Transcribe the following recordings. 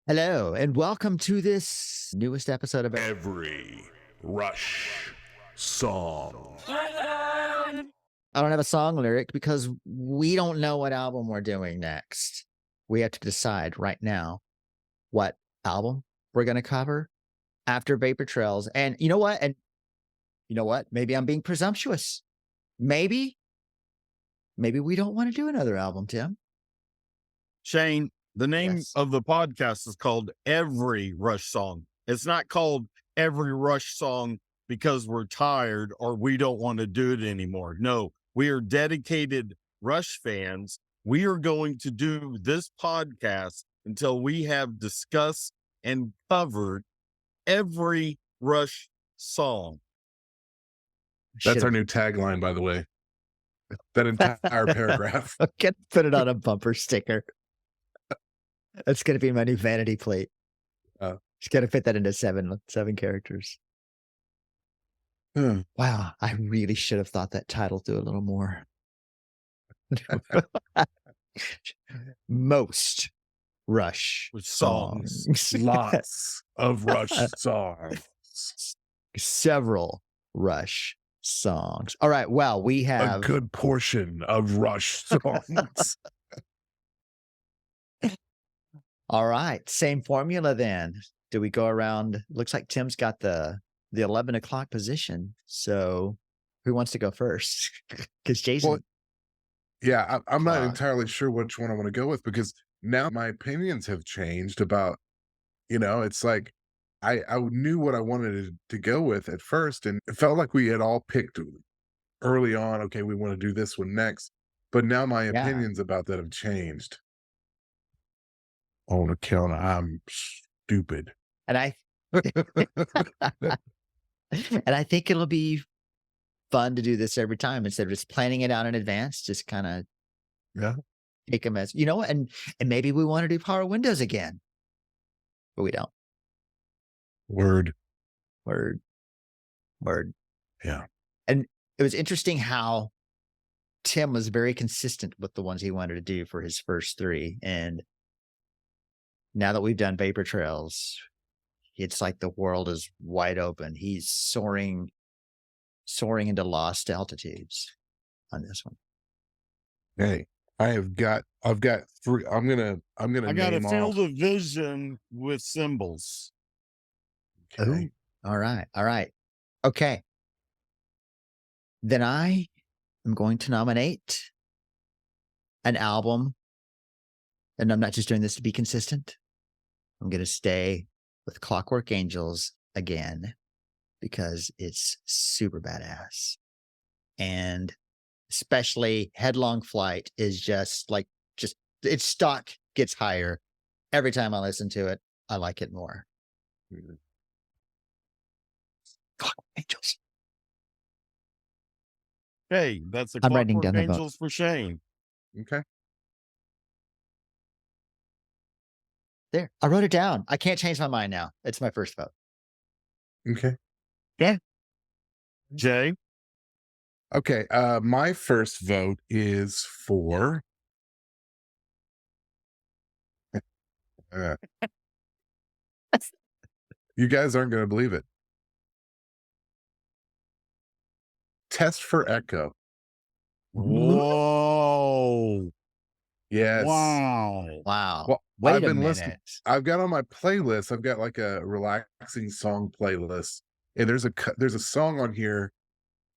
Hello, and welcome to this newest episode of Every Rush song. I don't have a song lyric because we don't know what album we're doing next. We have to decide right now what album we're going to cover after Vapor Trails. And you know what? And you know what? Maybe I'm being presumptuous. Maybe we don't want to do another album, Tim. Shayne, the name Yes. of the podcast is called Every Rush Song. It's not called Every Rush Song because we're tired or we don't want to do it anymore. No, we are dedicated Rush fans. We are going to do this podcast until we have discussed and covered every Rush song. That's our new tagline, by the way. That entire paragraph. I'm gonna put it on a bumper sticker. That's going to be my new vanity plate. Just got to fit that into seven characters. Wow, I really should have thought that title through a little more. Most Rush With songs. Lots of Rush songs. Several Rush songs. All right, well, we A have good portion of Rush songs. all right, same formula then. Do we go around? Looks like Tim's got the 11 o'clock position. So who wants to go first? Because Jason. Well, yeah, I'm not Clock. entirely sure which one I want to go with because now my opinions have changed about, it's like I knew what I wanted to go with at first, and it felt like we had all picked early on, okay, we want to do this one next. But now my Yeah. opinions about that have changed. On account of I'm stupid. And I think it'll be fun to do this every time instead of just planning it out in advance. Just kind of take them as and maybe we want to do Power Windows again, but we don't. Word. Yeah. And it was interesting how Tim was very consistent with the ones he wanted to do for his first three, and now that we've done Vapor Trails, it's like the world is wide open. He's soaring into lost altitudes on this one. Hey, I've got three. I'm gonna I got to name fill off. the vision with symbols. Okay. All right. Okay. Then I am going to nominate an album, and I'm not just doing this to be consistent. I'm going to stay with Clockwork Angels again because it's super badass. And especially Headlong Flight is just its stock gets higher every time I listen to it. I like it more. Clockwork Angels. Hey, that's a I'm writing Clockwork down the vote. Angels for Shayne. Okay. There. I wrote it down. I can't change my mind now. It's my first vote. Okay. Jay, Okay. My first vote is for. You guys aren't going to believe it. Test for Echo. whoa, Yes. wow. Wow. Well, Wait I've a been minute. listening. I've got on my playlist. I've got like a relaxing song playlist, and there's a song on here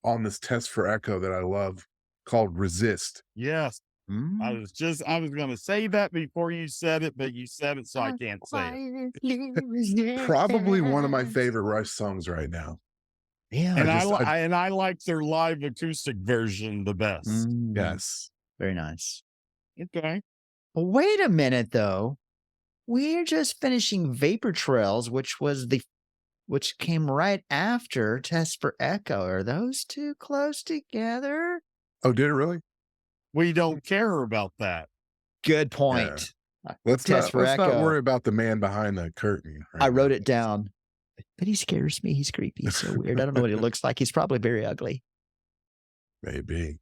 on this Test for Echo that I love called "Resist." Yes, I Mm. was going to say that before you said it, but you said it, so I can't say it. Probably one of my favorite Rush songs right now. Yeah. And I I like their live acoustic version the best. Mm. Yes. Very nice. Okay. Well, wait a minute, though. We're just finishing Vapor Trails, which came right after Test for Echo. Are those two close together? Oh, did it really? We don't care about that. Good point. Let's Test not for Echo. worry about the man behind the curtain. I wrote it down, but he scares me. He's creepy. He's so weird. I don't know what he looks like. He's probably very ugly. Maybe.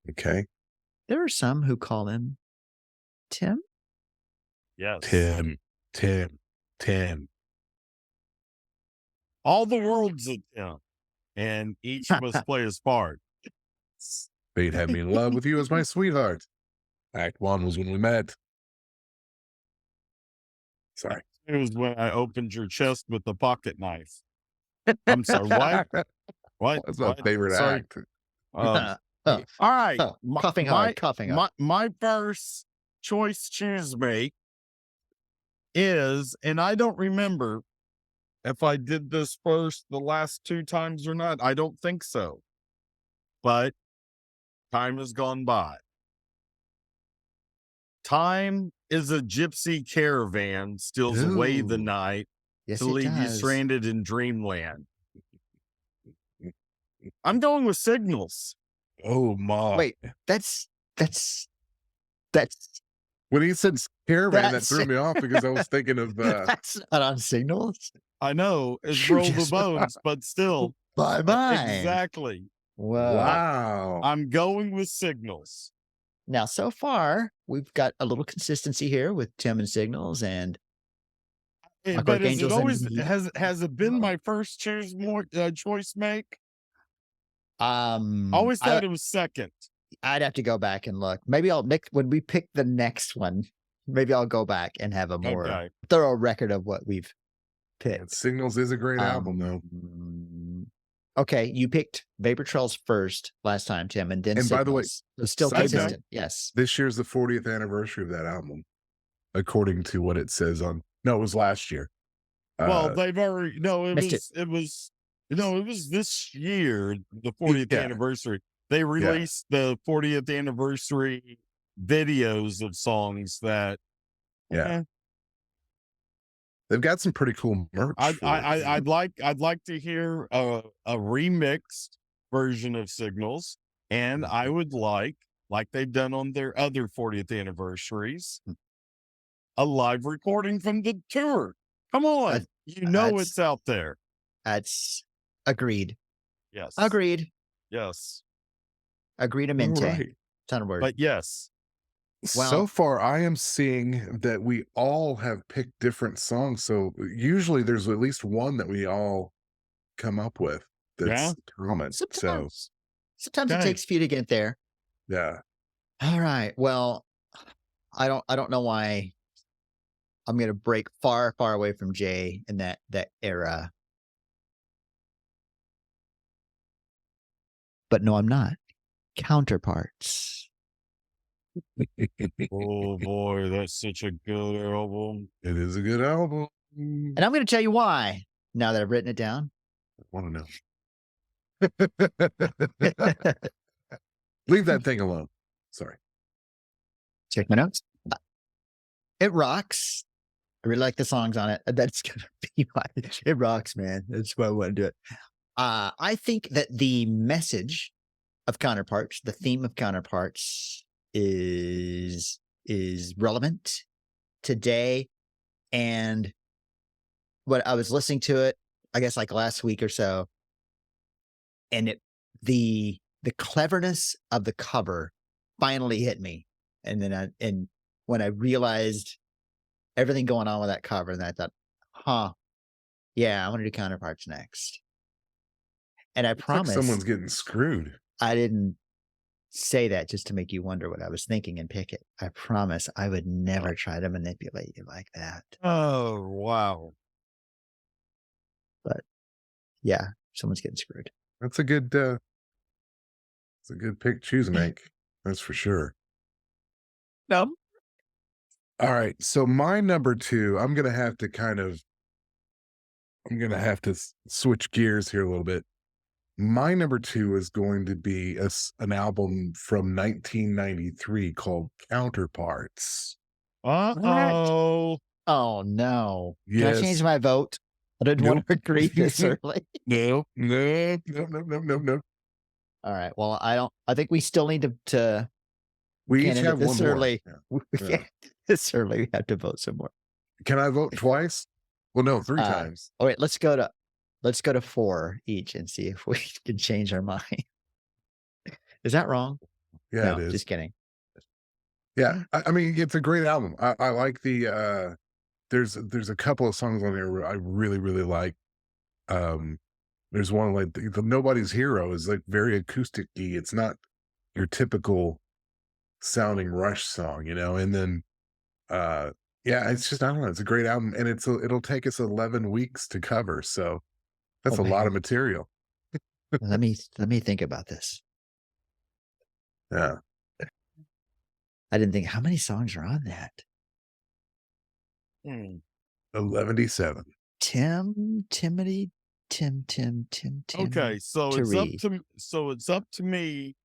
Okay. There are some who call him Tim? Yes. Tim. All the world's a Tim, and each must play his part. Fate had me in love with you as my sweetheart. Act 1 was when we met. Sorry. It was when I opened your chest with the pocket knife. I'm sorry, what? What? That's my What? favorite Sorry. act. All Oh, right. oh, coughing hard, coughing hard. My first choice choose make is, and I don't remember if I did this first the last 2 times or not. I don't think so. But time has gone by. Time is a gypsy caravan, steals away the Ooh. night Yes, to it leave you does. stranded in dreamland. I'm going with Signals. Oh my. Wait, that's When he said caravan, that That's- threw me off because I was thinking of that's not on Signals. I know it's You Roll the just- Bones, but still. Bye-bye. Exactly. Whoa. wow. I'm going with Signals. Now, so far, we've got a little consistency here with Tim and Signals, and Clockwork But is it Angels always and- has it been my first choice make? I Always thought it was second. I'd have to go back and look. Maybe when we pick the next one, maybe I'll go back and have a more Okay. thorough record of what we've And picked. Signals is a great album, though. Okay, you picked Vapor Trails first last time, Tim, and then And by the way, Signals. So still side note- consistent. Yes. This year's the 40th anniversary of that album, according to what it says on. No, it was last year. Well, they've already missed it was this year, the 40th Yeah. anniversary. They released the 40th anniversary videos of songs that Yeah. They've got some pretty cool merch. I'd like to hear a remixed version of Signals, and I would like they've done on their other 40th anniversaries, a live recording from the tour. Come on, it's out there. That's agreed. Yes, Agreed. Yes, Agreedamente. Right. Ton of words. but yes, Well- So far, I am seeing that we all have picked different songs. So usually there's at least one that we all come up with that's common. So, Sometimes it Okay. takes a few to get there. yeah. All right. Well, I don't know why I'm gonna break far, far away from Jay in that era. But no, I'm not. Counterparts. oh boy, that's such a good album. It is a good album. And I'm gonna tell you why now that I've written it down. I want to know. Leave that thing alone. Sorry. Check my notes. It rocks. I really like the songs on it. That's gonna be why it rocks, man. That's why I want to do it. I think that the message of Counterparts, the theme of Counterparts, is relevant today. And what I was listening to it, I guess like last week or so, and the cleverness of the cover finally hit me. And then when I realized everything going on with that cover, then I thought, yeah, I want to do Counterparts next. And I It's like promise someone's getting screwed. I didn't say that just to make you wonder what I was thinking and pick it. I promise I would never try to manipulate you like that. Oh wow. Yeah, someone's getting screwed. That's a good pick choose make. That's for sure. No. All right. So my number 2, I'm gonna have to switch gears here a little bit. My number 2 is going to be an album from 1993 called Counterparts. Uh-oh. Oh no. Can Yes. I change my vote? I didn't want to agree this early. No. All right. Well, I think we still need to We can't each end it have one this more. early. Yeah. We Yeah. can't this early. We have to vote some more. Can I vote twice? Well, no, 3 times. All right, let's go to 4 each and see if we can change our mind. Is that wrong? Yeah, No, it is. just kidding. Yeah, I mean, it's a great album. I like there's a couple of songs on there where I really, really like. Um, there's one like the Nobody's Hero is like very acoustic-y. It's not your typical sounding Rush song, and then uh yeah, it's just I don't know, it's a great album and it'll take us 11 weeks to cover. So Oh that's a lot man, of material. let me think about this. Yeah. I didn't think how many songs are on that. Hmm. 11-7. Timothy, Tim Okay, Tari. so it's up to me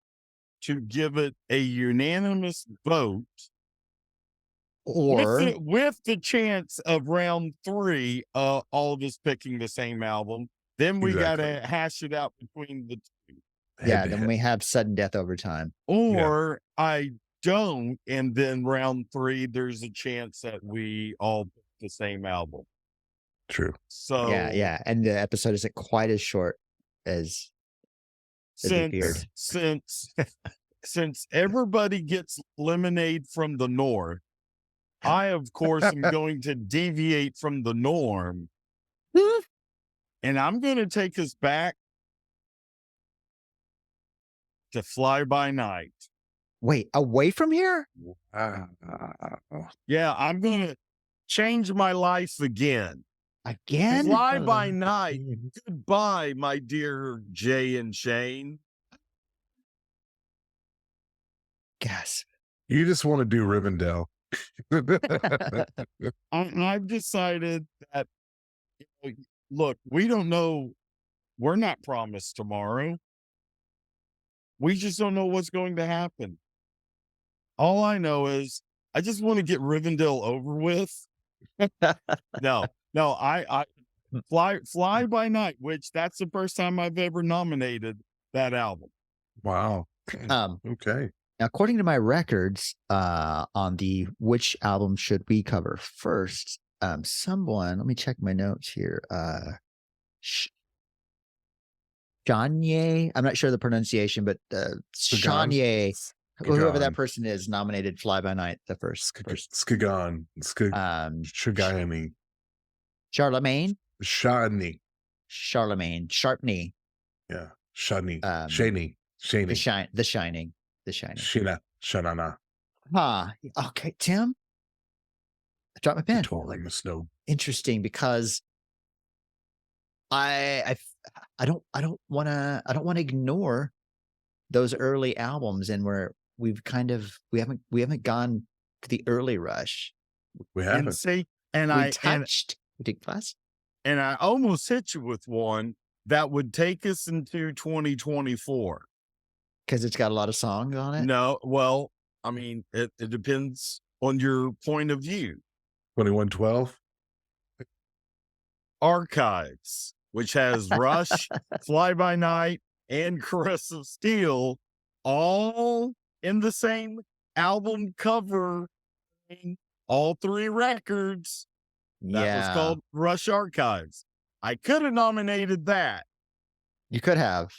to give it a unanimous vote Or with the chance of round 3, all of us picking the same album. Then we Exactly. gotta hash it out between the two. Head yeah, to then head. we have sudden death over time. Yeah, Or I don't, and then round 3, there's a chance that we all pick the same album. true. Yeah, So yeah. And the episode isn't quite as short as we feared. since everybody gets lemonade from the north, I of course am going to deviate from the norm, and I'm going to take us back to Fly By Night. Wait, away from here? Wow. Yeah, I'm going to change my life again. Again? Fly By Night. Goodbye, my dear Jay and Shayne. Gasp. You just want to do Rivendell. I've decided that, look, we don't know. We're not promised tomorrow. We just don't know what's going to happen. All I know is I just want to get Rivendell over with. No, I Fly By Night, which that's the first time I've ever nominated that album. Wow. Okay. Now, according to my records, on the which album should we cover first, someone, let me check my notes here. Shanye, I'm not sure the pronunciation, but Skagan. Shanye, whoever that Skagan. person is, nominated Fly By Night the first. Skagan. Shagani. Charlemagne, Shani. Sharpney, Yeah. Shani. Um, Shani. The Shani. Shining. Shina. Shanana. Okay, Tim, I dropped my pen. Tall in the snow. Interesting, because I don't want to ignore those early albums, and we haven't gone to the early Rush. We And haven't. see, We did class. and I almost hit you with one that would take us into 2024. Because it's got a lot of songs on it. No, well, I mean, it depends on your point of view. 2112. Archives, which has Rush, Fly By Night, and Caress of Steel, all in the same album cover, all 3 records. That was called Rush Archives. I could have nominated that, You could have,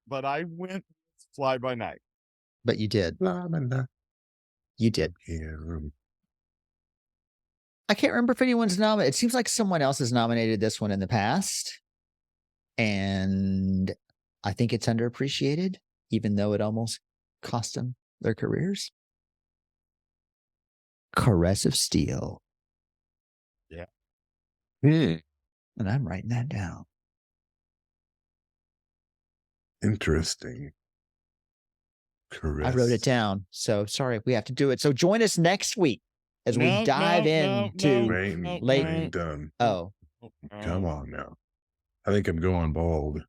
but I went with Fly By Night. but you did. You did. I can't remember if anyone's nominated. It seems like someone else has nominated this one in the past. And I think it's underappreciated, even though it almost cost them their careers. Caress of Steel. Yeah. And I'm writing that down. Interesting. Caress. I wrote it down. So sorry, we have to do it. So join us next week as we dive into Ain't done. Oh, Come on now. I think I'm going bald.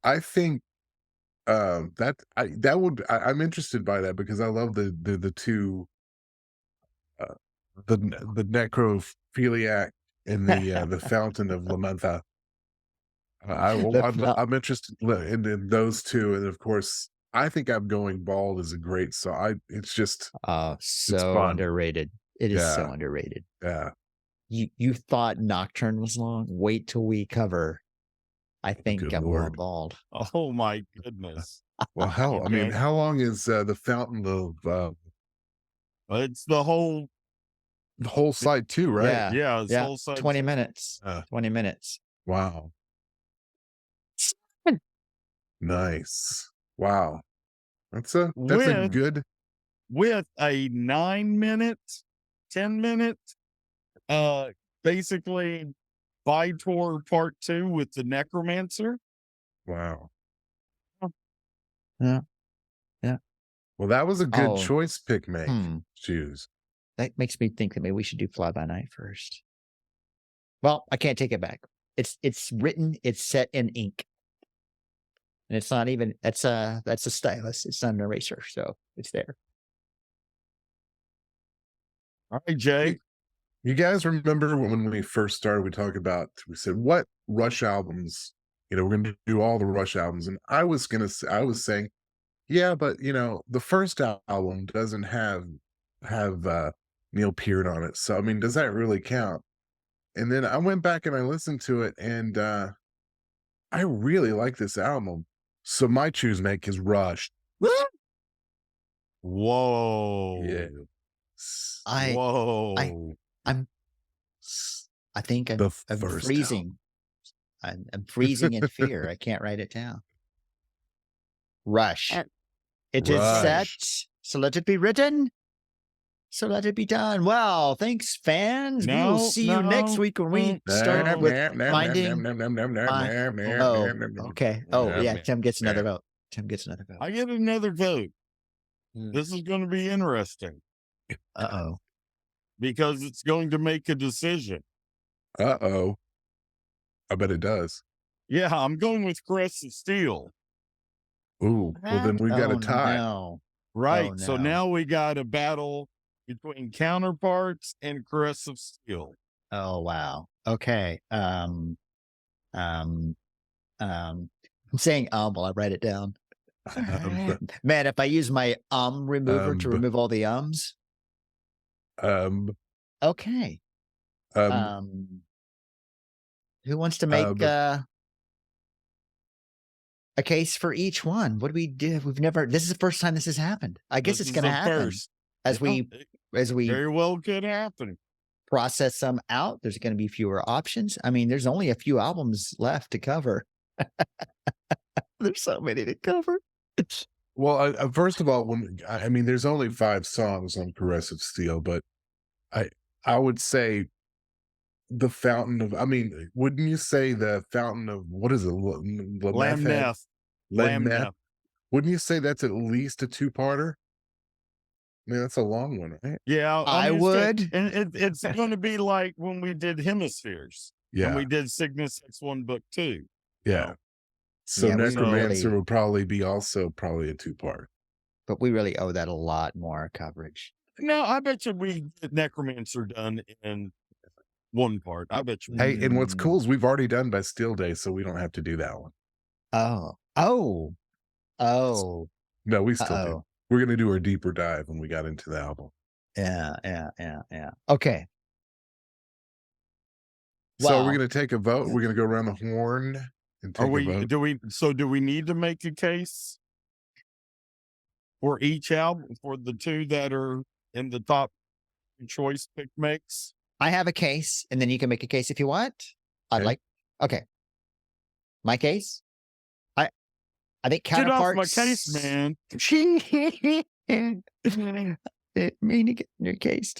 I think I'm interested by that because I love the two the necrophiliac and the fountain of Lamantha. I'm interested in those two, and of course, I think I'm going bald is a great song. It's just so fun. underrated. It is so Yeah. underrated. Yeah. You thought Nocturne was long? Wait till we cover. I think Good I'm Lord. going bald. Oh my goodness. Well, hell, I mean, Okay. how long is the fountain of It's the whole, The whole side too, right? yeah, it's Yeah. whole side. 20 minutes. Uh, 20 minutes. wow. Nice. Wow. That's a With good with a 9-minute, 10-minute, basically Vitor Part 2 with the Necromancer. wow. Yeah. Well, that was a good Oh, choice pick, make. hmm. Choose. That makes me think that maybe we should do Fly By Night first. Well, I can't take it back. It's written, it's set in ink. And it's not even that's a stylus. It's not an eraser, so it's there. All right, Jay. You guys remember when we first started, we said, what Rush albums, we're going to do all the Rush albums. And I was saying, yeah, but the first album doesn't have Neil Peart on it. So, I mean, does that really count? And then I went back and I listened to it, and I really like this album. So my choose make is Rush. Whoa. Yeah. Whoa. I think I'm first freezing. I'm freezing in fear. I can't write it down. Rush. It is set, Rush. so let it be written. So let it be done. Well, thanks, fans. We will see you next week when we start with finding. Okay. Oh, yeah. Tim gets another vote. I get another vote. Hmm. This is going to be interesting Uh-oh. because it's going to make a decision. Uh-oh. I bet it does. Yeah, I'm going with Caress of Steel. Ooh, well then we got a tie. No. Right. Oh, So no. now we got a battle between Counterparts and Caress of Steel. Oh, wow. Okay. I'm saying while I write it down. Man, if I use my remover to remove all the ums. Okay. Who wants to make a case for each one? What do we do? This is the first time this has happened. I guess it's going to happen first. as we Very well could happen. process them out. There's going to be fewer options. I mean, there's only a few albums left to cover. There's so many to cover. Well, first of all, there's only 5 songs on Caress of Steel, but I would say the Fountain of, wouldn't you say the Fountain of, what is it? Lamb Neth. Wouldn't you say that's at least a 2-parter? I mean, that's a long one, right? Yeah, I would. It's going to be like when we did Hemispheres. Yeah. When we did Cygnus X1 Book 2. Yeah. So Yeah, Necromancer will probably be also probably a 2-part. But we really owe that a lot more coverage. No, I bet you we get Necromancer done in 1 part. I bet you. Hey, and what's cool is we've already done Bastille Day, so we don't have to do that one. Oh. No, we still do. We're going to do our deeper dive when we got into the album. Yeah. Okay. So we're going to take a vote. We're going to go around the horn and take a vote. Do we need to make a case for each album for the 2 that are in the top choice pick makes? I have a case, and then you can make a case if you want. Okay. My case? I think Counterparts. Get off my case, man. Didn't mean to get in your case.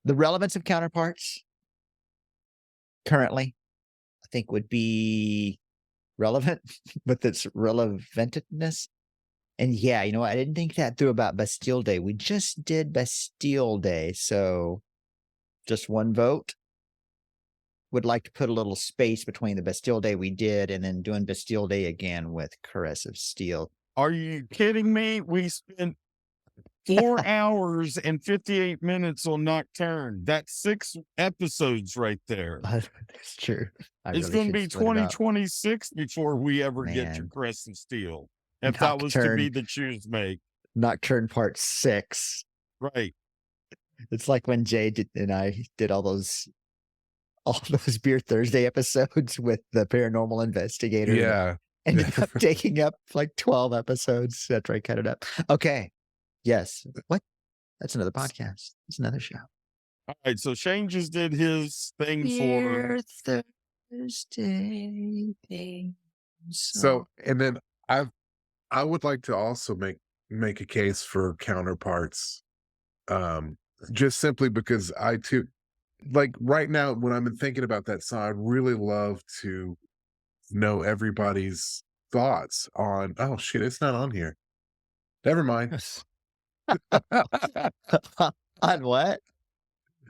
The relevance of Counterparts currently, I think, would be relevant with its relevantness. And yeah, you know what? I didn't think that through about Bastille Day. We just did Bastille Day, so just 1 vote. Would like to put a little space between the Bastille Day we did and then doing Bastille Day again with Caress of Steel. Are you kidding me? We spent 4 hours and 58 minutes on Nocturne. That's 6 episodes right there. That's true. It's going to be 2026 before we ever get to Caress of Steel. If that was to be the choose make. Nocturne Part 6. Right. It's like when Jay and I did all those Beer Thursday episodes with the paranormal investigator. Yeah. Ended up taking up like 12 episodes after I cut it up. Okay. Yes. What? That's another podcast. It's another show. All right, so Shayne just did his thing for. Dear Thursday thing. So, and then I would like to also make a case for Counterparts, um, just simply because I too, like right now when I'm thinking about that song, I'd really love to know everybody's thoughts on. Oh shit, it's not on here. Never mind. On what?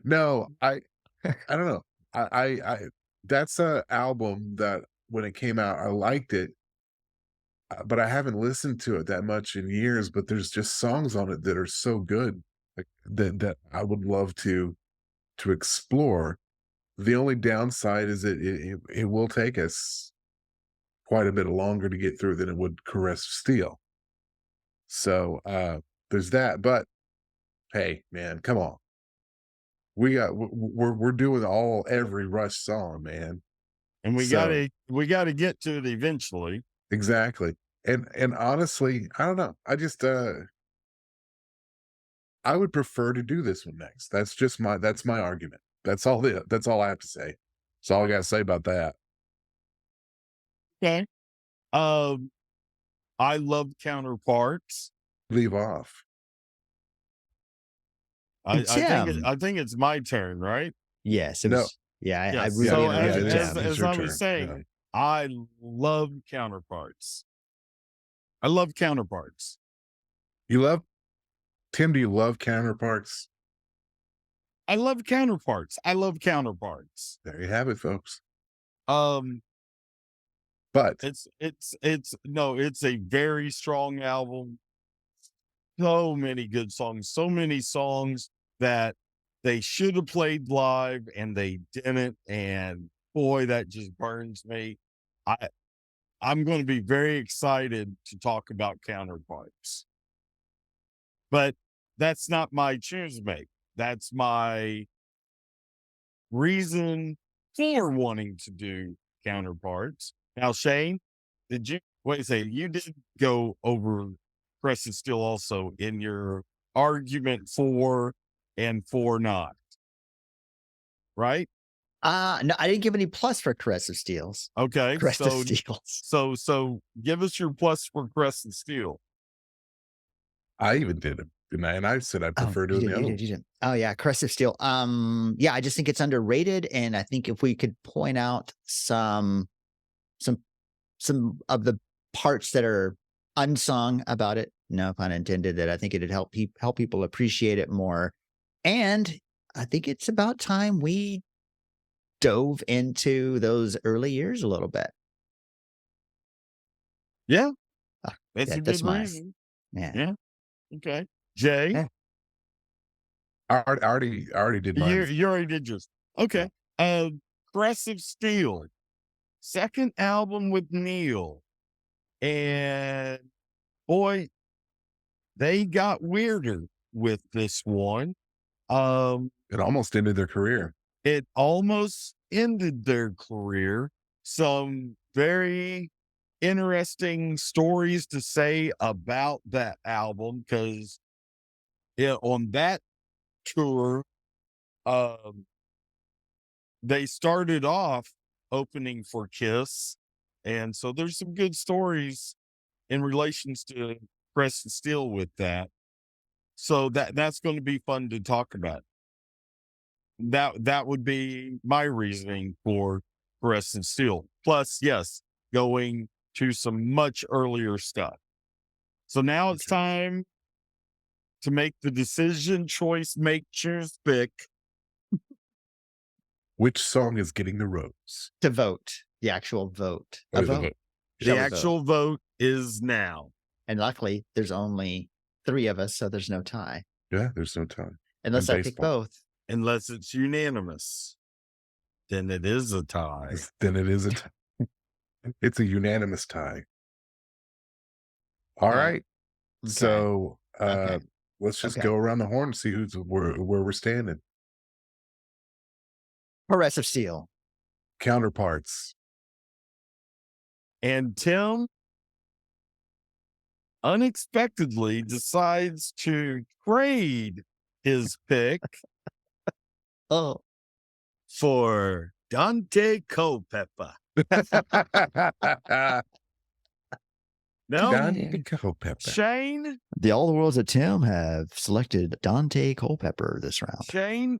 No, I don't know. I that's a album that when it came out, I liked it, but I haven't listened to it that much in years. But there's just songs on it that are so good, like that I would love to explore. The only downside is it will take us quite a bit longer to get through than it would Caress of Steel. So there's that. But hey, man, come on. We're doing every Rush song, man. And we So gotta get to it eventually. exactly. And honestly, I don't know. I would prefer to do this one next. That's my argument. That's all I have to say. That's all I gotta say about that. Okay. Um, I love Counterparts. Leave off. Tim. I think it's my turn, right? Yes, it No. was. Yeah, I Yes. really So interrupted it is. Tim. It's as your I turn. was saying, Yeah. I love Counterparts. I love Counterparts. You love Tim, do you love Counterparts? I love Counterparts. I love Counterparts. There you have it, folks. Um, But it's a very strong album. So many good songs, so many songs that they should have played live and they didn't. And boy, that just burns me. I I'm going to be very excited to talk about Counterparts, but that's not my choose make. That's my reason for wanting to do Counterparts. Now, Shayne, did you wait a second? You did go over Press and Steel also in your argument for and for not, right? No, I didn't give any plus for Caress of Steels. Okay, Crest of Steels. so give us your plus for Press and Steel. I even did it. And I said I prefer you doing did, the you other did, you did. Oh yeah, Crest of Steel. Yeah, I just think it's underrated, and I think if we could point out some of the parts that are unsung about it, no pun intended, that I think it'd help people appreciate it more. And I think it's about time we dove into those early years a little bit. Yeah, Ah, that's yeah, a that's good mine. reason. Yeah. Yeah. Okay. Jay, Yeah. I already did mine. you already did yours. Okay. Aggressive Steel, second album with Neil. And boy, they got weirder with this one. It almost ended their career. It almost ended their career. Some very interesting stories to say about that album because on that tour, um, they started off opening for Kiss. And so there's some good stories in relations to Press and Steel with that. So that's going to be fun to talk about. That would be my reasoning for Press and Steel. Plus, yes, going to some much earlier stuff. So now it's time to make the decision, choice, make, choose, pick. Which song is getting the rose? To vote, the actual vote. Or A the vote. vote. The Shall we vote? actual vote is now. And luckily, there's only 3 of us, so there's no tie. Yeah, there's no time. Unless And I pick baseball. both. Unless it's unanimous, then it is a tie. Then it is it's a unanimous tie. All Okay. right. Okay. So Okay. let's just Okay. go around the horn and see where we're standing. Caress of Steel. Counterparts. And Tim unexpectedly decides to trade his pick Oh, for Dante Culpepper. No, Dante Culpepper. Shayne, the All the Worlds at Tim have selected Dante Culpepper this round. Shayne,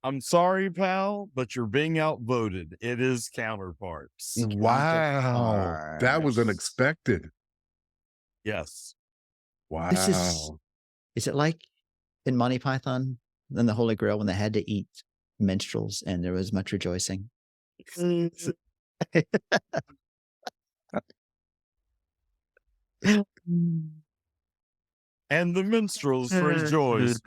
I'm sorry, pal, but you're being outvoted. It is Counterparts. Wow. That was Counterparts. unexpected. Yes. Wow. This is it like in Monty Python and the Holy Grail when they had to eat minstrels and there was much rejoicing? And the minstrels rejoice.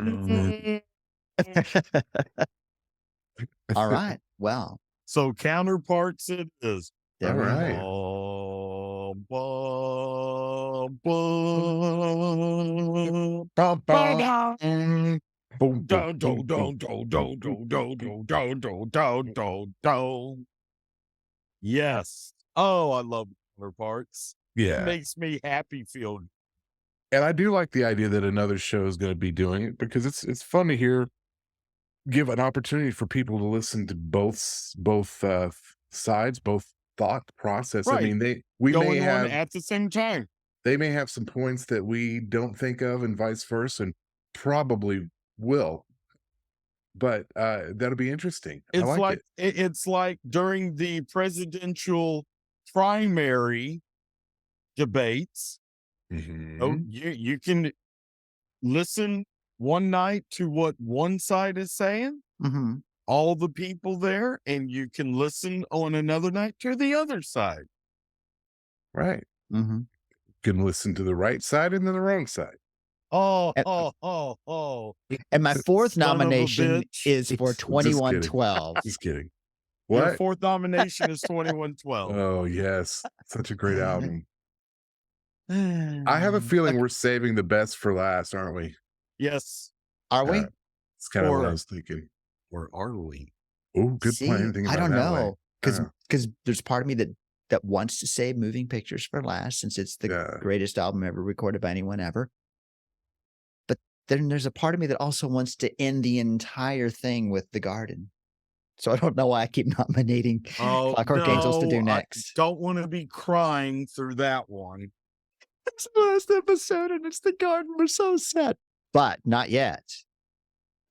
All right. Well, So Counterparts it is. there All we right. go. Bum, bum. Boom, boom, boom, boom. Yes. Oh, I love Counterparts. It Yeah. makes me happy feel. And I do like the idea that another show is going to be doing it because it's fun to give an opportunity for people to listen to both sides, both thought process. I Right. mean, we may Going on have at the same time. they may have some points that we don't think of and vice versa, and probably will. But that'll be interesting. I It's like like it. it's like during the presidential primary debates. Oh, Mhm. you can listen one night to what one side is saying, Mm-hmm. all the people there, and you can listen on another night to the other side. Right. Mm-hmm. You can listen to the right side and then the wrong side. Oh, And- oh. And my fourth Son of a nomination bitch. is for Just kidding. 2112. Just kidding. Your What? fourth nomination is 2112. Oh, yes. Such a great album. I have a feeling we're saving the best for last, aren't we? Yes. Are we? It's kind of what I Or- was thinking. Or are we? Oh, good See, plan. Thinking I about don't it that way. know because Yeah. there's part of me that wants to save Moving Pictures for last since it's the Yeah. greatest album ever recorded by anyone ever. But then there's a part of me that also wants to end the entire thing with The Garden. So I don't know why I keep nominating Oh, Clockwork Angels to do no, next. I don't want to be crying through that one. It's the last episode and it's The Garden. We're so sad. But not yet.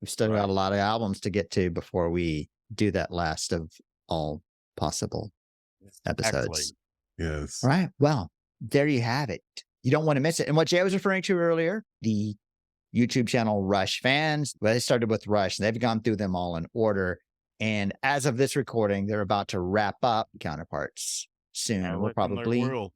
We've still got a lot of albums to get to before we do that last of all possible episodes. Yes. All right. Well, there you have it. You don't want to miss it. And what Jay was referring to earlier, the YouTube channel Rush Fans, well, they started with Rush and they've gone through them all in order. And as of this recording, they're about to wrap up Counterparts soon. I We'll reckon they probably will.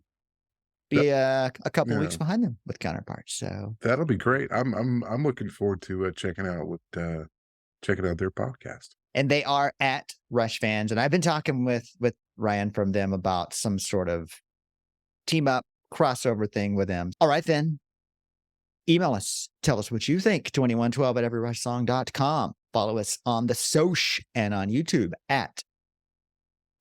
be a couple weeks Yeah. behind them with Counterparts. So That'll be great. I'm looking forward to checking out their podcast. and they are at Rush Fans. And I've been talking with Ryan from them about some sort of team up crossover thing with them. All right, then. Email us. Tell us what you think. 2112 at everyrushsong.com. Follow us on the Soch and on YouTube at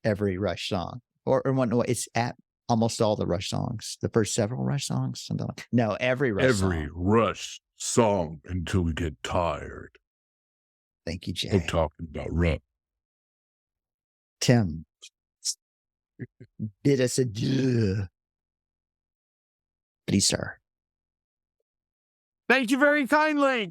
Every Rush Song. Or no, it's at almost all the Rush songs. The first several Rush songs. Something like no, Every Rush Every song. Rush song until we get tired Thank you, Jay. of talking about Rush. Tim. Bid us adieu. Please, sir. Thank you very kindly.